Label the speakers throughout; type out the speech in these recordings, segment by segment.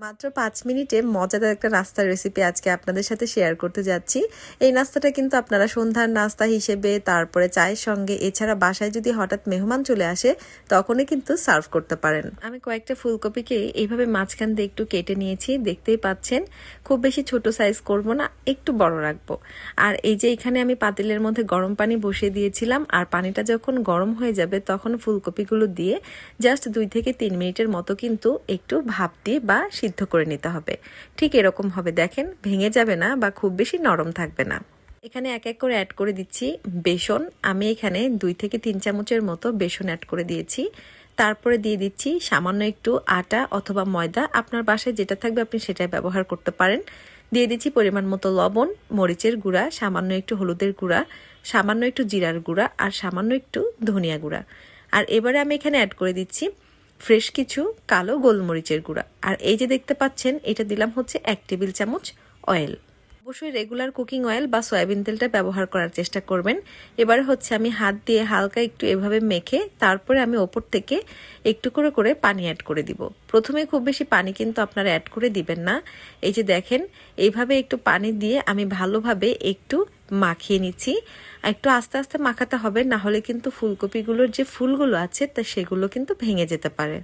Speaker 1: মাত্র ৫ মিনিটে মজাদার একটা নাস্তার রেসিপি আজকে আপনাদের সাথে শেয়ার করতে যাচ্ছি। এই নাস্তাটা কিন্তু আপনারা সন্ধ্যার নাস্তা হিসেবে, তারপরে চায়ের সঙ্গে, এছাড়া বাসায় যদি হঠাৎ মেহমান চলে আসে তখনই কিন্তু সার্ভ করতে পারেন। আমি কয়েকটা ফুলকপিকে এইভাবে মাঝখান দিয়ে একটু কেটে নিয়েছি, দেখতেই পাচ্ছেন। খুব বেশি ছোট সাইজ করব না, একটু বড় রাখবো। আর এই যে এখানে আমি পাতিলের মধ্যে গরম পানি বসিয়ে দিয়েছিলাম, আর পানিটা যখন গরম হয়ে যাবে তখন ফুলকপিগুলো দিয়ে জাস্ট 2 থেকে 3 মিনিটের মতো কিন্তু একটু ভাপ দিয়ে বা সিদ্ধ করে নিতে হবে। ঠিক এরকম হবে, দেখেন, ভেঙে যাবে না বা খুব বেশি নরম থাকবে না। এখানে এক এক করে অ্যাড করে দিচ্ছি বেসন। আমি এখানে 2 থেকে 3 চামচের মতো বেসন অ্যাড করে দিয়েছি। তারপরে দিয়ে দিচ্ছি সামান্য একটু আটা অথবা ময়দা, আপনার বাসায় যেটা থাকবে আপনি সেটাই ব্যবহার করতে পারেন। দিয়ে দিচ্ছি পরিমাণ মতো লবণ, মরিচের গুঁড়া, সামান্য একটু হলুদের গুঁড়া, সামান্য একটু জিরার গুঁড়া আর সামান্য একটু ধনিয়া গুঁড়া। আর এবারে আমি এখানে অ্যাড করে দিচ্ছি ফ্রেশ কিছু কালো গোলমরিচের গুঁড়া। আর এই যে দেখতে পাচ্ছেন, এটা দিলাম হচ্ছে 1 টেবিল চামচ অয়েল। অবশ্যই রেগুলার কুকিং অয়েল বা সয়াবিন তেলটা ব্যবহার করার চেষ্টা করবেন। এবারে হচ্ছে আমি হাত দিয়ে হালকা একটু এভাবে মেখে তারপরে আমি ওপর থেকে একটু করে করে পানি অ্যাড করে দিব। প্রথমে খুব বেশি পানি কিন্তু আপনারা অ্যাড করে দিবেন না। এই যে দেখেন, এইভাবে একটু পানি দিয়ে আমি ভালোভাবে একটু মাখিয়ে নিচ্ছি। একটু আস্তে আস্তে মাখাতে হবে, না হলে কিন্তু ফুলকপিগুলোর যে ফুলগুলো আছে তা সেগুলো কিন্তু ভেঙে যেতে পারে।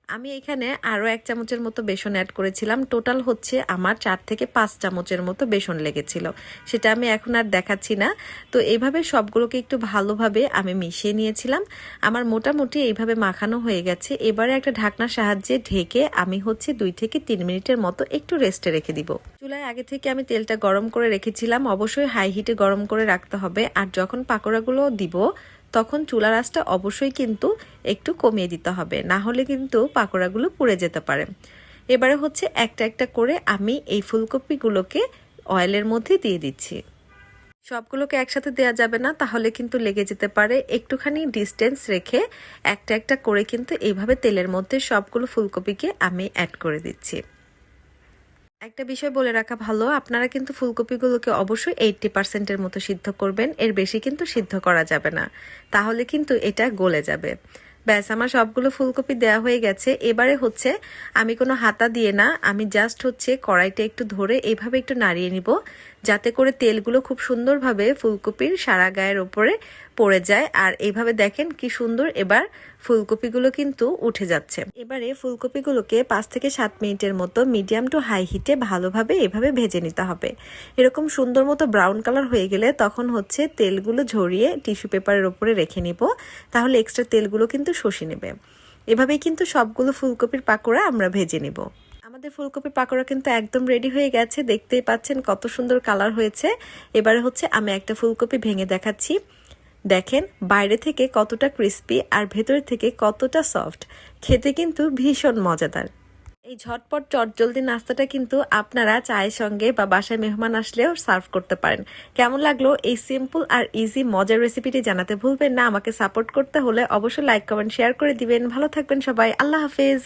Speaker 1: আমি এখানে আরও 1 চামচের মতো বেসন অ্যাড করেছিলাম। টোটাল হচ্ছে আমার 4 থেকে 5 চামচের মতো বেসন লেগেছিল, সেটা আমি এখন আর দেখাচ্ছি না। তো এইভাবে সবগুলোকে একটু ভালোভাবে আমি মিশিয়ে নিয়েছিলাম। আমার মোটামুটি এইভাবে মাখানো হয়ে গেছে। এবারে একটা ঢাকনার সাহায্যে ঢেকে আমি হচ্ছে 2 থেকে 3 মিনিটের মতো একটু রেস্টে রেখে দিব। চুলায় আগে থেকে আমি তেলটা গরম করে রেখেছিলাম, অবশ্যই হাই হিটে গরম করে রাখতে হবে। আর যখন পাকোড়াগুলো দিব তখন চুলার আঁচটা অবশ্যই কিন্তু একটু কমিয়ে দিতে হবে, না হলে কিন্তু পাকোড়াগুলো পুড়ে যেতে পারে। এবারে হচ্ছে একটা একটা করে আমি এই ফুলকপিগুলোকে অয়েলের মধ্যে দিয়ে দিচ্ছি। সবগুলোকে একসাথে দেওয়া যাবে না, তাহলে কিন্তু লেগে যেতে পারে। একটুখানি ডিস্টেন্স রেখে একটা একটা করে কিন্তু এইভাবে তেলের মধ্যে সবগুলো ফুলকপিকে আমি অ্যাড করে দিচ্ছি। একটা বিষয় বলে রাখা ভালো, আপনারা কিন্তু ফুলকপিগুলোকে অবশ্যই 80% মতো সিদ্ধ করবেন, এর বেশি কিন্তু সিদ্ধ করা যাবে না, তাহলে কিন্তু এটা গলে যাবে। ব্যাস, আমার সবগুলো ফুলকপি দেওয়া হয়ে গেছে। এবারে হচ্ছে আমি কোনো হাতা দিয়ে না, আমি জাস্ট হচ্ছে কড়াইটা একটু ধরে এইভাবে একটু নাড়িয়ে নিব, যাতে করে তেলগুলো খুব সুন্দরভাবে ফুলকপির সারা গায়ের ওপরে পড়ে যায়। আর এইভাবে দেখেন কি সুন্দর এবার ফুলকপিগুলো কিন্তু উঠে যাচ্ছে। এবারে ফুলকপিগুলোকে 5 থেকে 7 মিনিটের মতো মিডিয়াম টু হাই হিটে ভালোভাবে এভাবে ভেজে নিতে হবে। এরকম সুন্দর মতো ব্রাউন কালার হয়ে গেলে তখন হচ্ছে তেলগুলো ঝরিয়ে টিস্যু পেপারের ওপরে রেখে নিব, তাহলে এক্সট্রা তেলগুলো কিন্তু শোষে নেবে। এভাবেই কিন্তু সবগুলো ফুলকপির পাকোড়া আমরা ভেজে নিব। আমাদের ফুলকপির পাকোড়া কিন্তু একদম রেডি হয়ে গেছে, দেখতেই পাচ্ছেন কত সুন্দর কালার হয়েছে। এবারে হচ্ছে আমি একটা ফুলকপি ভেঙে দেখাচ্ছি। দেখেন বাইরে থেকে কতটা ক্রিস্পি আর ভেতর থেকে কতটা সফট, খেতে কিন্তু ভীষণ মজাদার। এই ঝটপট চটজলদি নাস্তাটা কিন্তু আপনারা চায়ের সঙ্গে বা বাসায় মেহমান আসলেও সার্ভ করতে পারেন। কেমন লাগলো এই সিম্পল আর ইজি মজার রেসিপিটি জানাতে ভুলবেন না। আমাকে সাপোর্ট করতে হলে অবশ্যই লাইক, কমেন্ট, শেয়ার করে দিবেন। ভালো থাকবেন সবাই, আল্লাহ হাফেজ।